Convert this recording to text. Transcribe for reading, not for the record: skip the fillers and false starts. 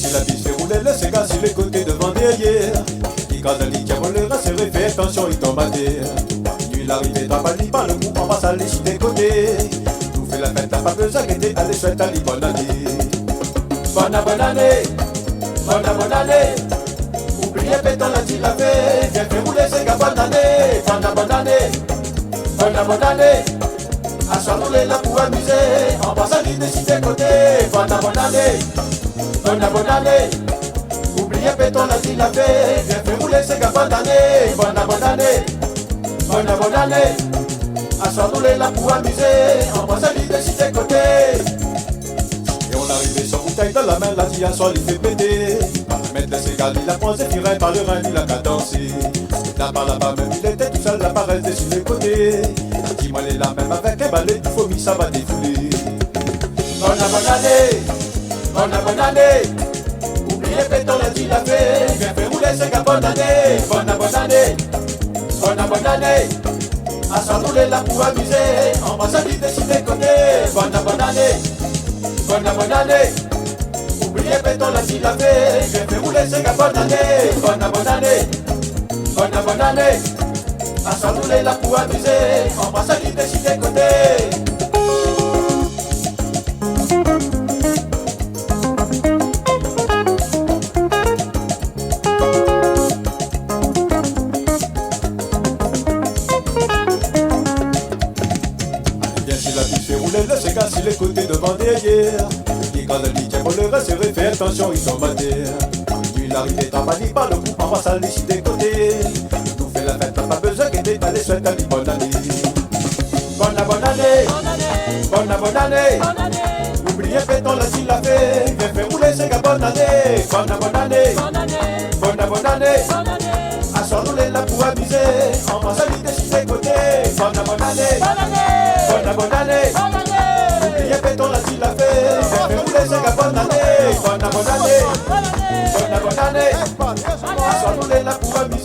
si la vie se roulait, laissez gars sur les côtés devant derrière. Il quand elle dit qu'il le rassuré, fait attention, il tombe à terre. Nuit l'arrivée d'un pali, par le coup, on va s'aller sur des côtés. Nous fait la fête, t'as pas besoin d'être allez, souhaite à bonne année. Bonne année, bonne année. Oubliez pétant la dit la fée, viens faire rouler ces gars, bonne année. Bonne année, bonne année. À s'enrouler là pour amuser, on va s'aller de si des côtés. Bonne année, bonne année. Oubliez pétant la dit la fée, viens faire rouler ces gars, bonne année. Bonne année, bonne année. À s'enrouler là pour amuser, on va s'aller de si des côtés. Et on arrivait sans bouteille dans la main, la dit à soir, il fait péter. Mettre les cigales, il a pensé, tirait par le rein, il a qu'à danser. Là par là-bas, même il était tout seul, là par rester sur les côtés. Dis-moi les là, même avec un balai, du fourmi, ça va défouler. Bonne année, bonne année. Oubliez pétant la dit la fée, viens faire rouler ces gars, bonne année. Bonne année, bonne année. À s'enrouler là pour amuser, on va s'aller de sur les côtés. Bonne année, bonne année. Oubliez pétant la dit la fée, viens faire rouler ces gars, bonne année. Bonne année, bonne année. À s'enrouler là pour amuser, on va s'aller de sur les côtés. Laissez gars sur les côtés devant derrière. Et quand le lit pour le rassurer, fais attention, ils sont à terre. Nuit l'arrivée t'en panique pas, le coup on va s'aller sur des côtés. Nous fait la fête, t'as pas besoin qu'aider, t'as les souhaits à bonne année. Bonne année, bonne année. Oubliez pétant la s'il la fait, viens faire rouler ces gars, bonne année. Bonne année, bonne année. À s'enrouler là pour amuser, on va s'aller sur des côtés. Bonne année, bonne année. Oubliez pétant la s'il la fait, viens faire rouler ces gars, bonne année. Bonne année, bonne année. À s'enrouler là pour amuser.